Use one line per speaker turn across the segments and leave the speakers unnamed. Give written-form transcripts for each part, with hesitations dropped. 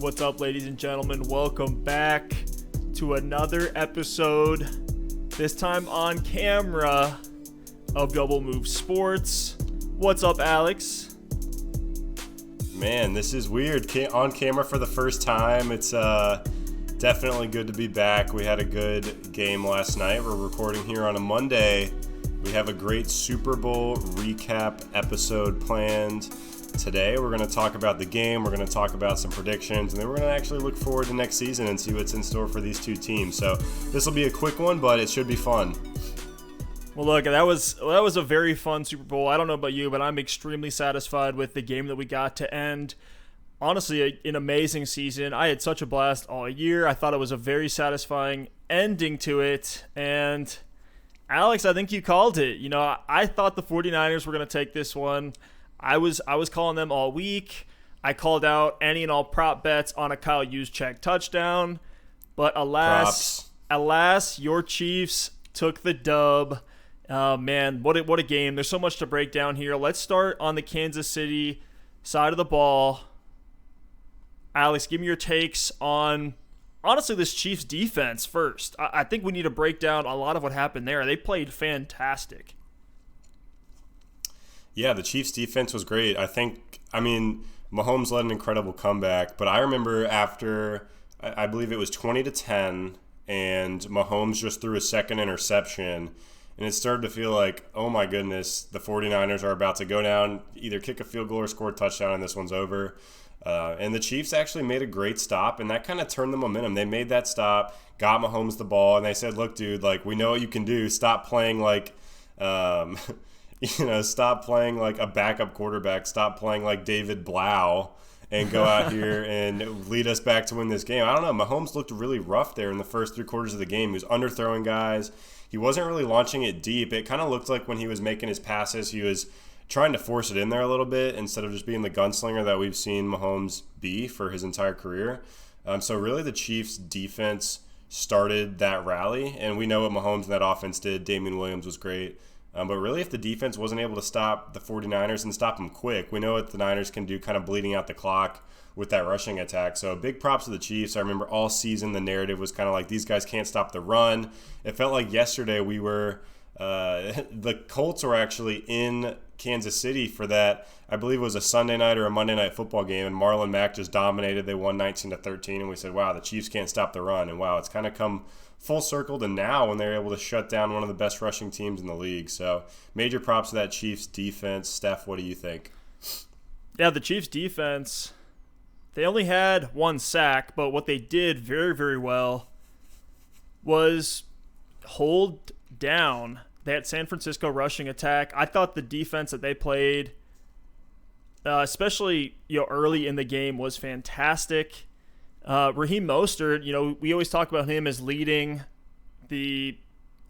What's up, ladies and gentlemen? Welcome back to another episode, this time on camera, of Double Move Sports. What's up, Alex?
Man, this is weird. On camera for the first time. It's definitely good to be back. We had a good game last night. We're recording here on a Monday. We have a great Super Bowl recap episode planned. Today we're going to talk about the game, we're going to talk about some predictions, and then we're going to actually look forward to next season and see what's in store for these two teams. So this will be a quick one, but it should be fun.
Well, look, that was a very fun Super Bowl. I don't know about you, but I'm extremely satisfied with the game that we got to end. Honestly, an amazing season. I had such a blast all year. I thought it was a very satisfying ending to it. And Alex, I think you called it. You know, I thought the 49ers were going to take this one. I was calling them all week. I called out any and all prop bets on a Kyle Juszczyk touchdown. But alas, your Chiefs took the dub. Man, what a game. There's so much to break down here. Let's start on the Kansas City side of the ball. Alex, give me your takes on, honestly, this Chiefs defense first. I think we need to break down a lot of what happened there. They played fantastic.
Yeah, the Chiefs' defense was great. Mahomes led an incredible comeback, but I remember after, I believe it was 20-10, and Mahomes just threw a second interception, and it started to feel like, oh my goodness, the 49ers are about to go down, either kick a field goal or score a touchdown, and this one's over. And the Chiefs actually made a great stop, and that kind of turned the momentum. They made that stop, got Mahomes the ball, and they said, look, dude, like, we know what you can do. Stop playing like stop playing like a backup quarterback. Stop playing like David Blau and go out here and lead us back to win this game. I don't know. Mahomes looked really rough there in the first 3 quarters of the game. He was underthrowing guys. He wasn't really launching it deep. It kind of looked like when he was making his passes, he was trying to force it in there a little bit instead of just being the gunslinger that we've seen Mahomes be for his entire career. So really the Chiefs' defense started that rally, and we know what Mahomes and that offense did. Damian Williams was great. But really, if the defense wasn't able to stop the 49ers and stop them quick, we know what the Niners can do kind of bleeding out the clock with that rushing attack. So big props to the Chiefs. I remember all season the narrative was kind of like these guys can't stop the run. It felt like yesterday we were the Colts were actually in Kansas City for that, I believe it was a Sunday night or a Monday night football game, and Marlon Mack just dominated. They won 19-13, and we said, wow, the Chiefs can't stop the run. And wow, it's kind of come full circle to now when they're able to shut down one of the best rushing teams in the league. So major props to that Chiefs defense. Steph, what do you think?
Yeah, the Chiefs defense, they only had 1 sack, but what they did very, very well was hold down that San Francisco rushing attack. I thought the defense that they played, especially early in the game, was fantastic. Raheem Mostert, we always talk about him as leading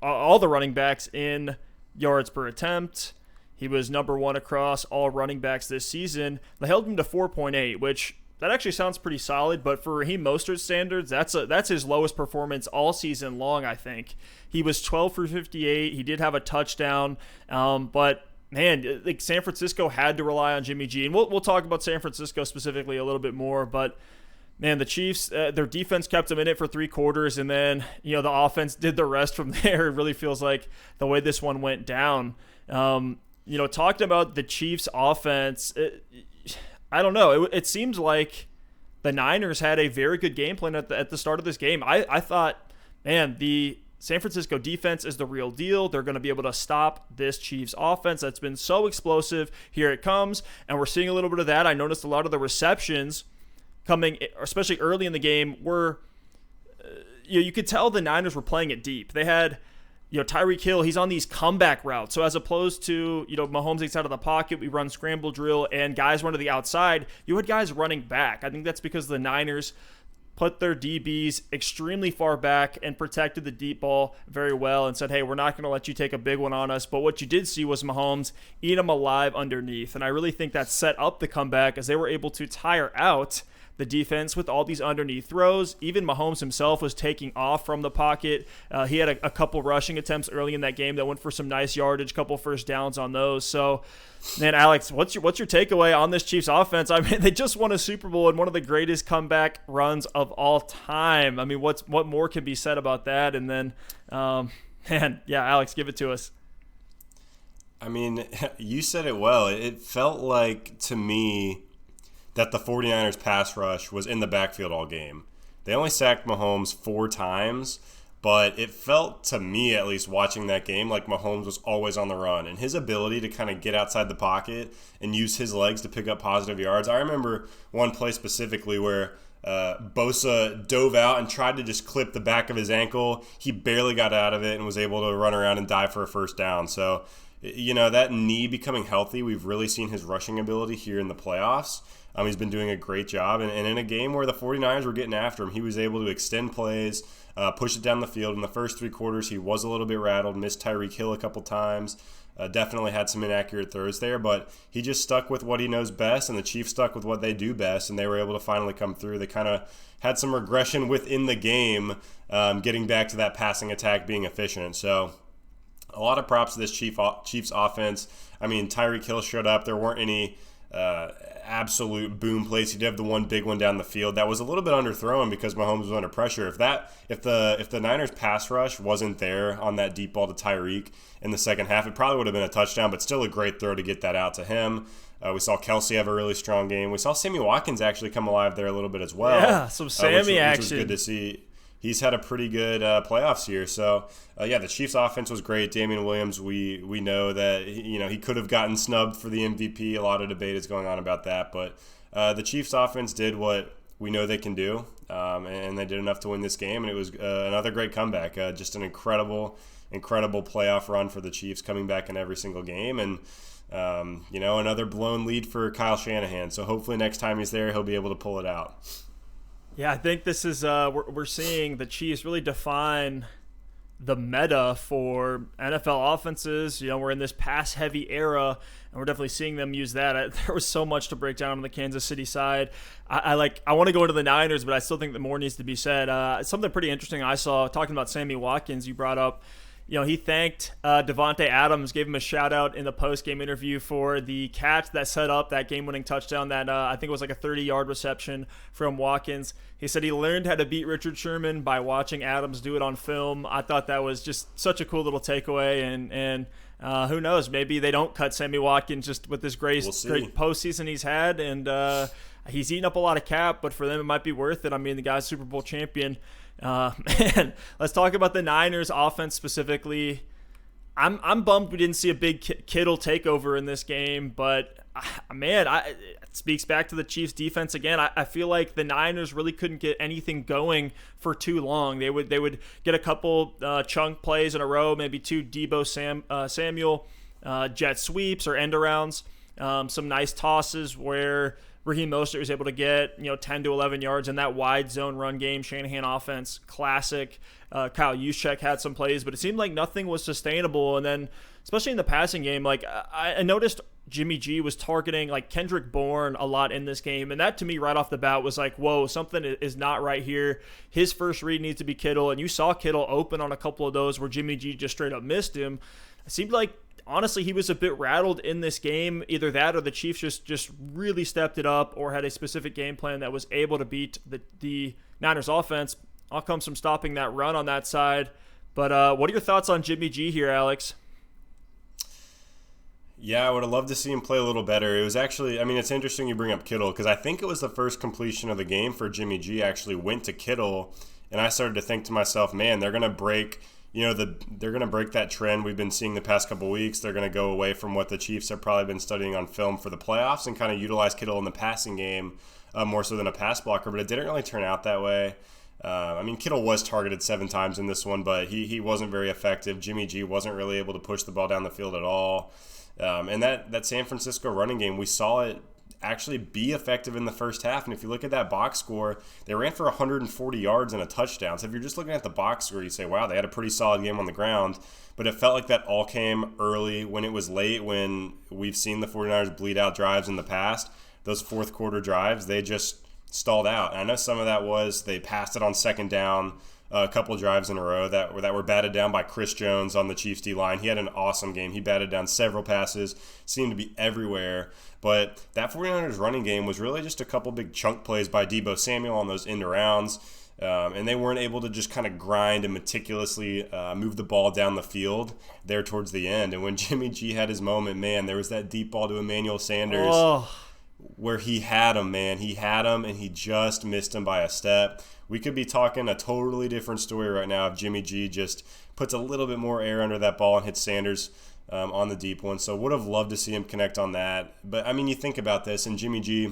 all the running backs in yards per attempt. He was number 1 across all running backs this season. They held him to 4.8, which that actually sounds pretty solid, but for Raheem Mostert's standards, that's his lowest performance all season long, I think. He was 12 for 58. He did have a touchdown, but man, like San Francisco had to rely on Jimmy G, and we'll talk about San Francisco specifically a little bit more, but man, the Chiefs, their defense kept them in it for 3 quarters, and then the offense did the rest from there. It really feels like the way this one went down. Talking about the Chiefs' offense, I don't know. It seems like the Niners had a very good game plan at the start of this game. I thought, man, the San Francisco defense is the real deal. They're going to be able to stop this Chiefs offense that's been so explosive. Here it comes, and we're seeing a little bit of that. I noticed a lot of the receptions coming, especially early in the game, were you could tell the Niners were playing it deep. They had Tyreek Hill, he's on these comeback routes. So as opposed to, Mahomes gets out of the pocket, we run scramble drill, and guys run to the outside, you had guys running back. I think that's because the Niners put their DBs extremely far back and protected the deep ball very well and said, hey, we're not going to let you take a big one on us. But what you did see was Mahomes eat them alive underneath. And I really think that set up the comeback as they were able to tire out the defense with all these underneath throws. Even Mahomes himself was taking off from the pocket. He had a couple rushing attempts early in that game that went for some nice yardage, couple first downs on those. So, man, Alex, what's your takeaway on this Chiefs offense? I mean, they just won a Super Bowl in one of the greatest comeback runs of all time. I mean, what more can be said about that? And then, man, yeah, Alex, give it to us.
I mean, you said it well. It felt like, to me, that the 49ers pass rush was in the backfield all game. They only sacked Mahomes 4 times, but it felt, to me at least, watching that game, like Mahomes was always on the run. And his ability to kind of get outside the pocket and use his legs to pick up positive yards. I remember one play specifically where Bosa dove out and tried to just clip the back of his ankle. He barely got out of it and was able to run around and dive for a first down. So, you know, that knee becoming healthy, we've really seen his rushing ability here in the playoffs. He's been doing a great job. And in a game where the 49ers were getting after him, he was able to extend plays, push it down the field. In the first 3 quarters, he was a little bit rattled, missed Tyreek Hill a couple times, definitely had some inaccurate throws there. But he just stuck with what he knows best, and the Chiefs stuck with what they do best, and they were able to finally come through. They kind of had some regression within the game, getting back to that passing attack being efficient. So, a lot of props to this Chiefs offense. I mean, Tyreek Hill showed up. There weren't any absolute boom plays. He did have the one big one down the field that was a little bit underthrown because Mahomes was under pressure. If the Niners pass rush wasn't there on that deep ball to Tyreek in the second half, it probably would have been a touchdown, but still a great throw to get that out to him. We saw Kelsey have a really strong game. We saw Sammy Watkins actually come alive there a little bit as well.
Yeah, some Sammy action.
Which was good to see. He's had a pretty good playoffs here. So, the Chiefs' offense was great. Damian Williams, we know that he could have gotten snubbed for the MVP. A lot of debate is going on about that. But the Chiefs' offense did what we know they can do, and they did enough to win this game. And it was another great comeback. Just an incredible playoff run for the Chiefs, coming back in every single game. And, another blown lead for Kyle Shanahan. So hopefully next time he's there, he'll be able to pull it out.
Yeah, I think this is we're seeing the Chiefs really define the meta for NFL offenses. We're in this pass-heavy era, and we're definitely seeing them use that. There was so much to break down on the Kansas City side. I want to go into the Niners, but I still think that more needs to be said. Something pretty interesting I saw, talking about Sammy Watkins, you brought up. He thanked Devontae Adams, gave him a shout-out in the post-game interview for the catch that set up that game-winning touchdown that I think was like a 30-yard reception from Watkins. He said he learned how to beat Richard Sherman by watching Adams do it on film. I thought that was just such a cool little takeaway, and who knows, maybe they don't cut Sammy Watkins just with this great postseason he's had, and he's eaten up a lot of cap, but for them it might be worth it. I mean, the guy's Super Bowl champion. Man, let's talk about the Niners offense specifically. I'm bummed we didn't see a big Kittle takeover in this game, but man, it speaks back to the Chiefs defense again. I feel like the Niners really couldn't get anything going for too long. They would get a couple chunk plays in a row, maybe 2 Debo Samuel jet sweeps or end arounds, some nice tosses where Raheem Mostert was able to get 10 to 11 yards in that wide zone run game. Shanahan offense, classic. Kyle Juszczyk had some plays, but it seemed like nothing was sustainable. And then, especially in the passing game, like I noticed Jimmy G was targeting like Kendrick Bourne a lot in this game, and that to me right off the bat was like, whoa, something is not right here. His first read needs to be Kittle, and you saw Kittle open on a couple of those where Jimmy G just straight up missed him. It seemed like, honestly, he was a bit rattled in this game. Either that or the Chiefs just really stepped it up or had a specific game plan that was able to beat the Niners offense. All comes from stopping that run on that side. But what are your thoughts on Jimmy G here, Alex?
Yeah, I would have loved to see him play a little better. It was actually, it's interesting you bring up Kittle because I think it was the first completion of the game for Jimmy G actually went to Kittle. And I started to think to myself, man, they're going to break they're going to break that trend we've been seeing the past couple of weeks. They're going to go away from what the Chiefs have probably been studying on film for the playoffs and kind of utilize Kittle in the passing game more so than a pass blocker, but it didn't really turn out that way. Kittle was targeted 7 times in this one, but he wasn't very effective. Jimmy G wasn't really able to push the ball down the field at all. And that San Francisco running game, we saw it actually be effective in the first half. And if you look at that box score, they ran for 140 yards and a touchdown. So if you're just looking at the box score, you say, wow, they had a pretty solid game on the ground. But it felt like that all came early when it was late, when we've seen the 49ers bleed out drives in the past. Those fourth quarter drives, they just stalled out. And I know some of that was they passed it on second down a couple drives in a row that were batted down by Chris Jones on the Chiefs D-line. He had an awesome game. He batted down several passes, seemed to be everywhere. But that 49ers running game was really just a couple big chunk plays by Deebo Samuel on those end arounds. And they weren't able to just kind of grind and meticulously move the ball down the field there towards the end. And when Jimmy G had his moment, man, there was that deep ball to Emmanuel Sanders where he had him, man. He had him, and he just missed him by a step. We could be talking a totally different story right now if Jimmy G just puts a little bit more air under that ball and hits Sanders on the deep one. So would have loved to see him connect on that. But, I mean, you think about this, and Jimmy G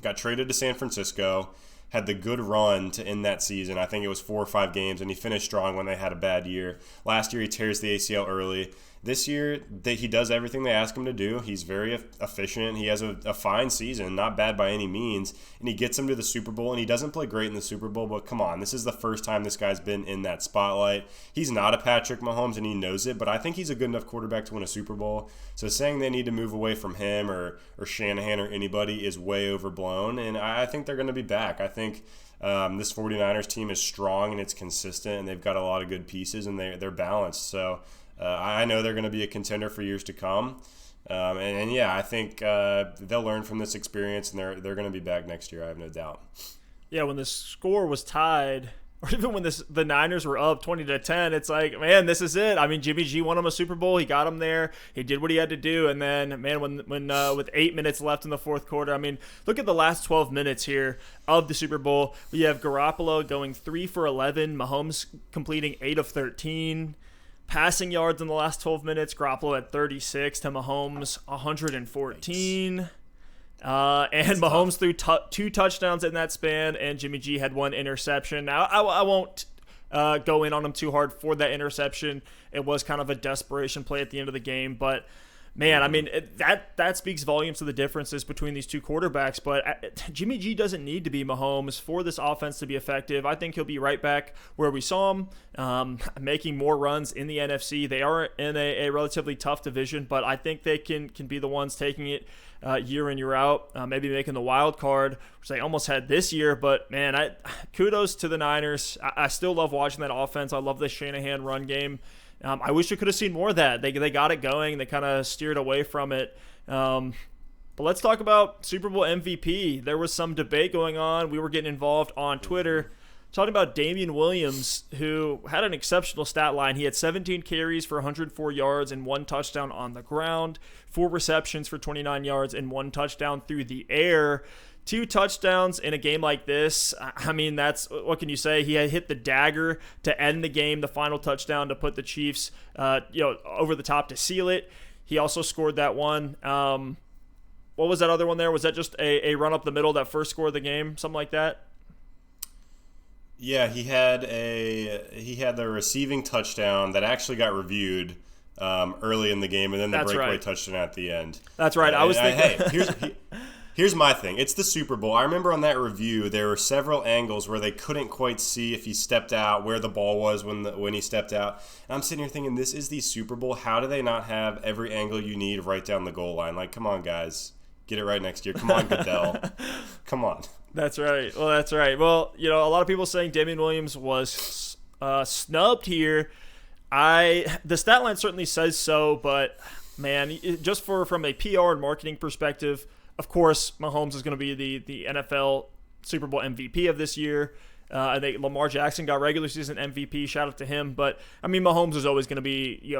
got traded to San Francisco, had the good run to end that season. I think it was 4 or 5 games, and he finished strong when they had a bad year. Last year, he tears the ACL early. This year, he does everything they ask him to do. He's very efficient. He has a fine season, not bad by any means, and he gets them to the Super Bowl, and he doesn't play great in the Super Bowl, but come on, this is the first time this guy's been in that spotlight. He's not a Patrick Mahomes, and he knows it, but I think he's a good enough quarterback to win a Super Bowl. So saying they need to move away from him or Shanahan or anybody is way overblown, and I think they're going to be back. I think this 49ers team is strong, and it's consistent, and they've got a lot of good pieces, and they're balanced. So I know they're going to be a contender for years to come. And yeah, I think they'll learn from this experience, and they're going to be back next year. I have no doubt.
Yeah, when the score was tied, or even when the Niners were up 20-10, it's like, man, this is it. I mean, Jimmy G won him a Super Bowl. He got him there. He did what he had to do. And then, man, when with 8 minutes left in the fourth quarter, I mean, look at the last 12 minutes here of the Super Bowl. We have Garoppolo going 3 for 11, Mahomes completing 8 of 13. Passing yards in the last 12 minutes, Garoppolo at 36 to Mahomes 114. And Mahomes threw 2 touchdowns in that span, and Jimmy G had 1 interception. Now, I won't go in on him too hard for that interception. It was kind of a desperation play at the end of the game, but man, I mean, that speaks volumes to the differences between these two quarterbacks. But Jimmy G doesn't need to be Mahomes for this offense to be effective. I think he'll be right back where we saw him, making more runs in the NFC. They are in a relatively tough division, but I think they can be the ones taking it year in, year out, maybe making the wild card, which they almost had this year. But, man, kudos to the Niners. I still love watching that offense. I love the Shanahan run game. I wish we could have seen more of that. They got it going. They kind of steered away from it. But let's talk about Super Bowl MVP. There was some debate going on. We were getting involved on Twitter talking about Damian Williams, who had an exceptional stat line. He had 17 carries for 104 yards and 1 touchdown on the ground, 4 receptions for 29 yards and 1 touchdown through the air. 2 touchdowns in a game like this. I mean, that's, what can you say? He had hit the dagger to end the game, the final touchdown to put the Chiefs, over the top to seal it. He also scored that one. What was that other one there? Was that just a run up the middle, that first score of the game, something like that?
Yeah, he had the receiving touchdown that actually got reviewed early in the game, and then the breakaway touchdown at the end.
That's right. I was thinking.
Here's my thing. It's the Super Bowl. I remember on that review there were several angles where they couldn't quite see if he stepped out, where the ball was when he stepped out. And I'm sitting here thinking, this is the Super Bowl. How do they not have every angle you need right down the goal line? Like, come on, guys. Get it right next year. Come on, Goodell. Come on.
That's right. Well, that's right. Well, a lot of people saying Damian Williams was snubbed here. The stat line certainly says so, but, man, just from a PR and marketing perspective, of course, Mahomes is going to be the NFL Super Bowl MVP of this year. I think Lamar Jackson got regular season MVP. Shout out to him. But, I mean, Mahomes is always going to be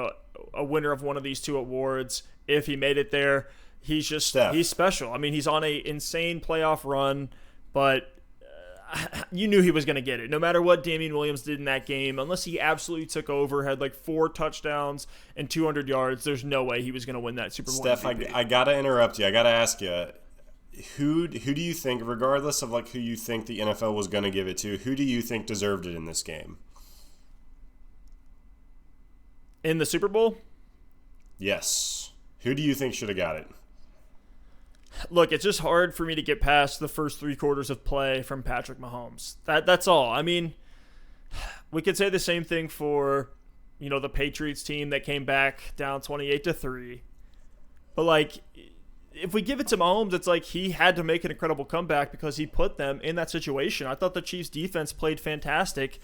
a winner of one of these 2 awards if he made it there. He's special. I mean, he's on an insane playoff run, but you knew he was going to get it. No matter what Damian Williams did in that game, unless he absolutely took over, had like 4 touchdowns and 200 yards, there's no way he was going to win that Super Bowl
Steph,
MVP.
I got to interrupt you. I got to ask you, who do you think, regardless of like who you think the NFL was going to give it to, who do you think deserved it in this game?
In the Super Bowl?
Yes. Who do you think should have got it?
Look, it's just hard for me to get past the first 3 quarters of play from Patrick Mahomes. That's all. I mean, we could say the same thing for, the Patriots team that came back down 28-3. But, like, if we give it to Mahomes, it's like he had to make an incredible comeback because he put them in that situation. I thought the Chiefs defense played fantastic.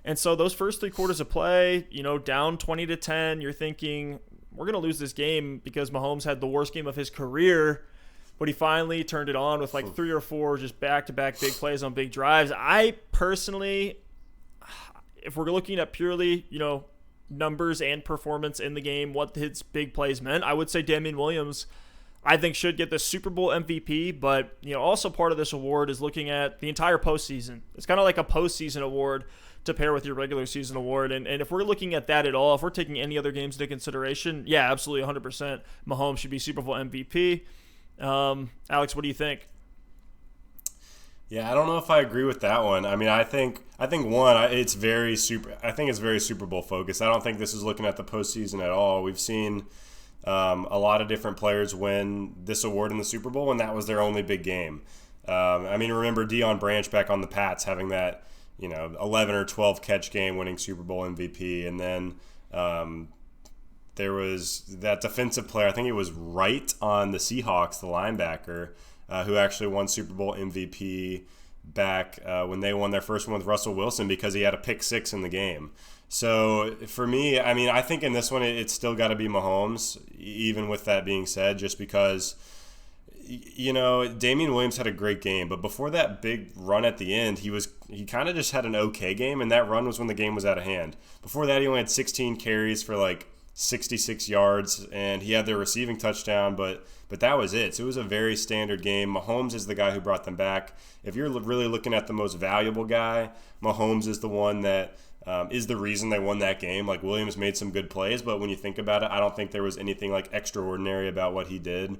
And so those first 3 quarters of play, down 20-10, you're thinking we're going to lose this game because Mahomes had the worst game of his career, but he finally turned it on with like 3 or 4 just back-to-back big plays on big drives. I personally, if we're looking at purely, numbers and performance in the game, what his big plays meant, I would say Damian Williams, I think, should get the Super Bowl MVP, but also part of this award is looking at the entire postseason. It's kind of like a postseason award to pair with your regular season award, and if we're looking at that at all, if we're taking any other games into consideration, yeah, absolutely 100%, Mahomes should be Super Bowl MVP. Alex, what do you think?
Yeah, I don't know if I agree with that one. I mean, I think one, it's very Super Bowl focused. I don't think this is looking at the postseason at all. We've seen a lot of different players win this award in the Super Bowl, and that was their only big game. I mean, remember Deion Branch back on the Pats having that 11 or 12 catch game, winning Super Bowl MVP, and then there was that defensive player, I think it was Wright on the Seahawks, the linebacker, who actually won Super Bowl MVP back when they won their first one with Russell Wilson because he had a pick 6 in the game. So for me, I mean, I think in this one it's still got to be Mahomes, even with that being said, just because Damian Williams had a great game, but before that big run at the end, he kind of just had an okay game, and that run was when the game was out of hand. Before that, he only had 16 carries for like 66 yards, and he had their receiving touchdown, but that was it. So it was a very standard game. Mahomes is the guy who brought them back. If you're really looking at the most valuable guy, Mahomes is the one that is the reason they won that game. Like, Williams made some good plays, but when you think about it, I don't think there was anything like extraordinary about what he did.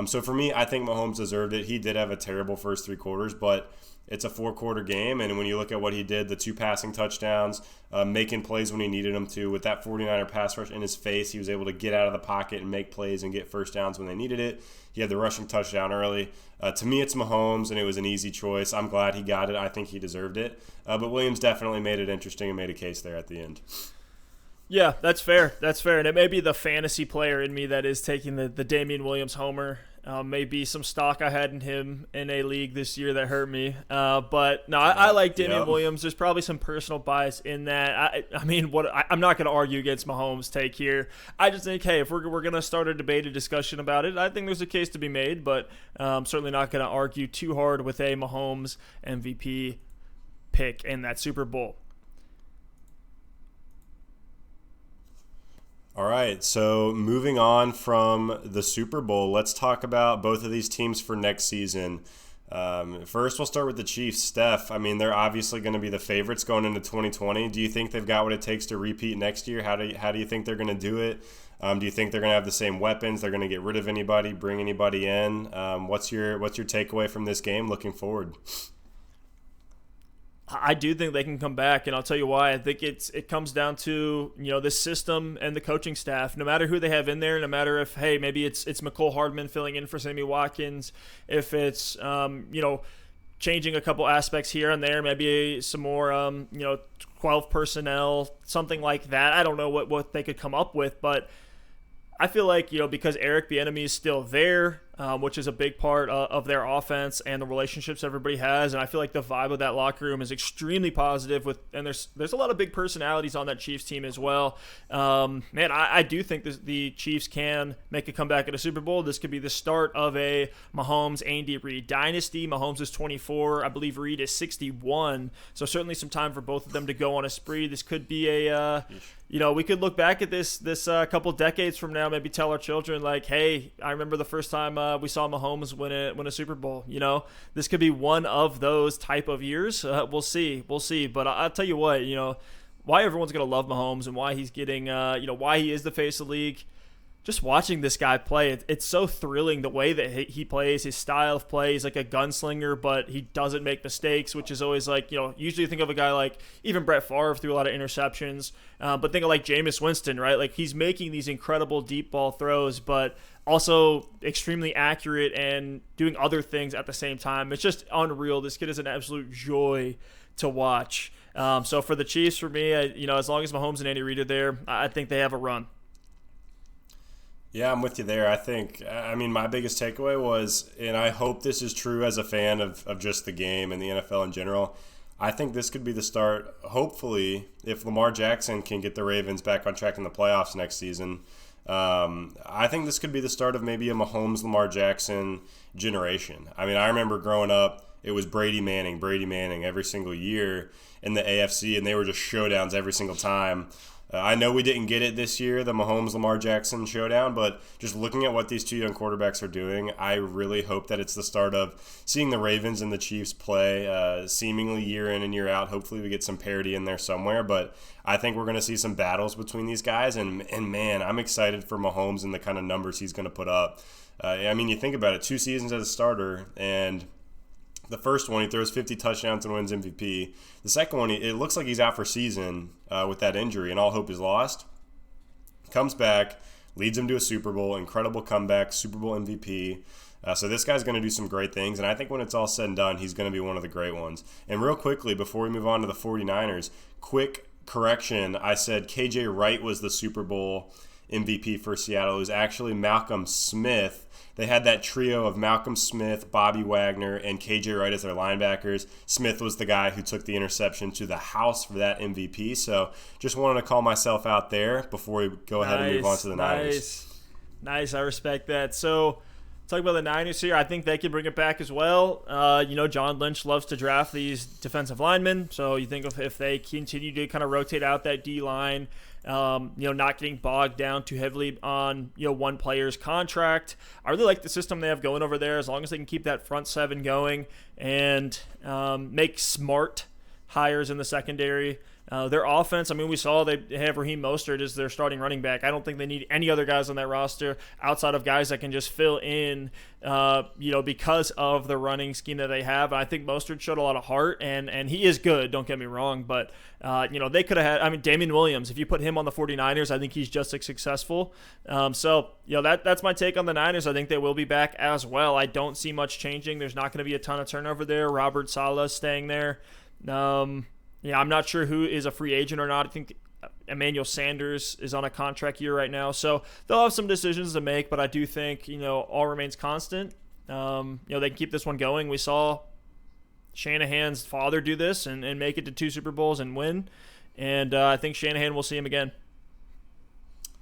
So for me, I think Mahomes deserved it. He did have a terrible first 3 quarters, but it's a 4-quarter game, and when you look at what he did, the 2 passing touchdowns, making plays when he needed them to, with that 49er pass rush in his face, he was able to get out of the pocket and make plays and get first downs when they needed it. He had the rushing touchdown early. To me, it's Mahomes, and it was an easy choice. I'm glad he got it. I think he deserved it. But Williams definitely made it interesting and made a case there at the end.
Yeah, that's fair. That's fair. And it may be the fantasy player in me that is taking the Damian Williams homer. Maybe some stock I had in him in a league this year that hurt me. But no, I like Damian Williams. There's probably some personal bias in that. I'm not going to argue against Mahomes' take here. I just think, hey, if we're going to start a debate, a discussion about it, I think there's a case to be made, but certainly not going to argue too hard with a Mahomes MVP pick in that Super Bowl.
All right, so moving on from the Super Bowl, let's talk about both of these teams for next season. First, we'll start with the Chiefs. Steph, I mean, they're obviously going to be the favorites going into 2020. Do you think they've got what it takes to repeat next year? How do you think they're going to do it? Do you think they're going to have the same weapons? They're going to get rid of anybody, bring anybody in? What's your takeaway from this game looking forward?
I do think they can come back, and I'll tell you why. I think it comes down to this system and the coaching staff. No matter who they have in there, no matter if maybe it's Mecole Hardman filling in for Sammy Watkins, if it's changing a couple aspects here and there, maybe some more 12 personnel, something like that. I don't know what they could come up with, but I feel like, because Eric Bieniemy is still there, which is a big part of their offense and the relationships everybody has, and I feel like the vibe of that locker room is extremely positive. And there's a lot of big personalities on that Chiefs team as well. I do think the Chiefs can make a comeback at a Super Bowl. This could be the start of a Mahomes Andy Reid dynasty. Mahomes is 24, I believe Reid is 61, so certainly some time for both of them to go on a spree. This could be we could look back at this couple decades from now, maybe tell our children, like, hey, I remember the first time we saw Mahomes win a Super Bowl. This could be one of those type of years. We'll see. But I'll tell you what, why everyone's going to love Mahomes and why he's getting, why he is the face of the league. Just watching this guy play, it's so thrilling the way that he plays, his style of play. He's like a gunslinger, but he doesn't make mistakes, which is always like, usually you think of a guy like even Brett Favre threw a lot of interceptions, but think of like Jameis Winston, right? Like, he's making these incredible deep ball throws, but also extremely accurate and doing other things at the same time. It's just unreal. This kid is an absolute joy to watch. So for the Chiefs, for me, as long as Mahomes and Andy Reid are there, I think they have a run.
Yeah, I'm with you there. I mean, my biggest takeaway was, and I hope this is true as a fan of just the game and the NFL in general, I think this could be the start, hopefully, if Lamar Jackson can get the Ravens back on track in the playoffs next season. I think this could be the start of maybe a Mahomes-Lamar Jackson generation. I mean, I remember growing up, it was Brady Manning every single year in the AFC, and they were just showdowns every single time. I know we didn't get it this year, the Mahomes-Lamar Jackson showdown, but just looking at what these two young quarterbacks are doing, I really hope that it's the start of seeing the Ravens and the Chiefs play seemingly year in and year out. Hopefully we get some parity in there somewhere, but I think we're going to see some battles between these guys, and man, I'm excited for Mahomes and the kind of numbers he's going to put up. I mean, you think about it, 2 seasons as a starter, and the first one, he throws 50 touchdowns and wins MVP. The second one, it looks like he's out for season with that injury, and all hope is lost. Comes back, leads him to a Super Bowl, incredible comeback, Super Bowl MVP. So this guy's going to do some great things, and I think when it's all said and done, he's going to be one of the great ones. And real quickly, before we move on to the 49ers, quick correction. I said KJ Wright was the Super Bowl MVP for Seattle. It was actually Malcolm Smith. They had that trio of Malcolm Smith, Bobby Wagner, and KJ Wright as their linebackers. Smith was the guy who took the interception to the house for that MVP. So just wanted to call myself out there before we go ahead and move on to the Niners.
Nice. I respect that. So talk about the Niners here. I think they can bring it back as well. John Lynch loves to draft these defensive linemen. So you think if they continue to kind of rotate out that D-line, not getting bogged down too heavily on, one player's contract. I really like the system they have going over there, as long as they can keep that front seven going and make smart hires in the secondary. Their offense, I mean, we saw they have Raheem Mostert as their starting running back. I don't think they need any other guys on that roster outside of guys that can just fill in, because of the running scheme that they have. I think Mostert showed a lot of heart, and he is good, don't get me wrong. But, they could have had, Damian Williams, if you put him on the 49ers, I think he's just as successful. That's my take on the Niners. I think they will be back as well. I don't see much changing. There's not going to be a ton of turnover there. Robert Saleh staying there. I'm not sure who is a free agent or not. I think Emmanuel Sanders is on a contract year right now. So they'll have some decisions to make, but I do think, all remains constant. They can keep this one going. We saw Shanahan's father do this and make it to 2 Super Bowls and win. And I think Shanahan will see him again.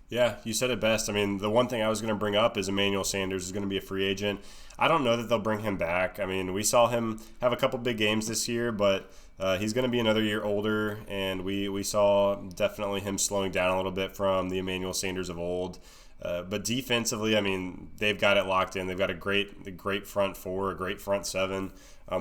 Yeah, you said it best. I mean, the one thing I was going to bring up is Emmanuel Sanders is going to be a free agent. I don't know that they'll bring him back. I mean, we saw him have a couple big games this year, but he's going to be another year older, and we saw definitely him slowing down a little bit from the Emmanuel Sanders of old. But defensively, I mean, they've got it locked in. They've got a great front four, a great front seven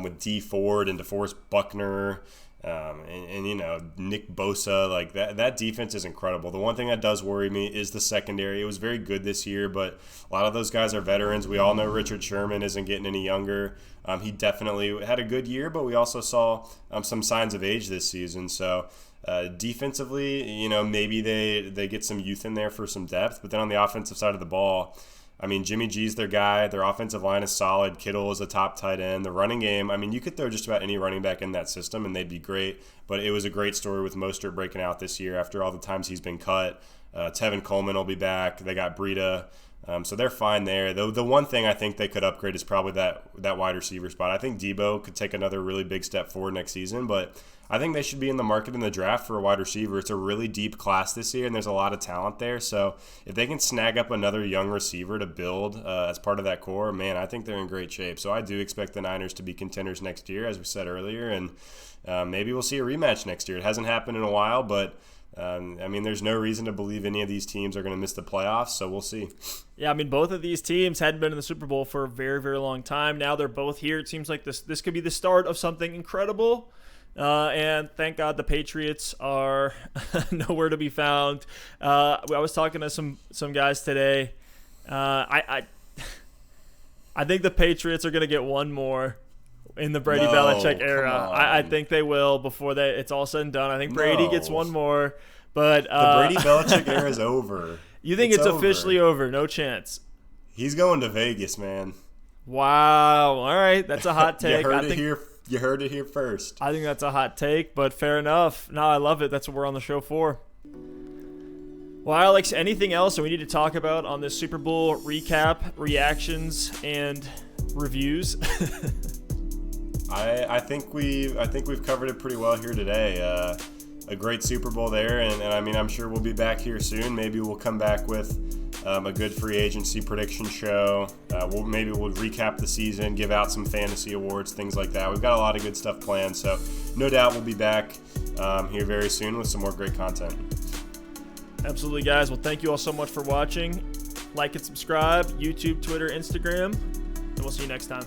with D Ford and DeForest Buckner. Nick Bosa, like that defense is incredible. The one thing that does worry me is the secondary. It was very good this year, but a lot of those guys are veterans. We all know Richard Sherman isn't getting any younger. He definitely had a good year, but we also saw some signs of age this season. So defensively, maybe they get some youth in there for some depth, but then on the offensive side of the ball, I mean, Jimmy G's their guy. Their offensive line is solid. Kittle is a top tight end. The running game, I mean, you could throw just about any running back in that system, and they'd be great. But it was a great story with Mostert breaking out this year after all the times he's been cut. Tevin Coleman will be back. They got Breida. So they're fine there. The one thing I think they could upgrade is probably that wide receiver spot. I think Debo could take another really big step forward next season, but I think they should be in the market in the draft for a wide receiver. It's a really deep class this year, and there's a lot of talent there. So if they can snag up another young receiver to build as part of that core, man, I think they're in great shape. So I do expect the Niners to be contenders next year, as we said earlier, and maybe we'll see a rematch next year. It hasn't happened in a while, but there's no reason to believe any of these teams are going to miss the playoffs, so we'll see.
Yeah, both of these teams hadn't been in the Super Bowl for a very, very long time. Now they're both here. It seems like this could be the start of something incredible. And thank God the Patriots are nowhere to be found. I was talking to some guys today. I think the Patriots are going to get one more in the Brady Belichick era. I think they will before it's all said and done. I think Brady gets one more. But
the Brady Belichick era is over.
You think it's officially over? No chance.
He's going to Vegas, man.
Wow. All right. That's a hot take.
You heard it here first.
I think that's a hot take, but fair enough. No, I love it. That's what we're on the show for. Well, Alex, anything else that we need to talk about on this Super Bowl recap, reactions, and reviews?
I think we've covered it pretty well here today. A great Super Bowl there, and I mean, I'm sure we'll be back here soon. Maybe we'll come back with a good free agency prediction show. We'll recap the season, give out some fantasy awards, things like that. We've got a lot of good stuff planned, so no doubt we'll be back here very soon with some more great content.
Absolutely, guys. Well, thank you all so much for watching. Like and subscribe, YouTube, Twitter, Instagram, and we'll see you next time.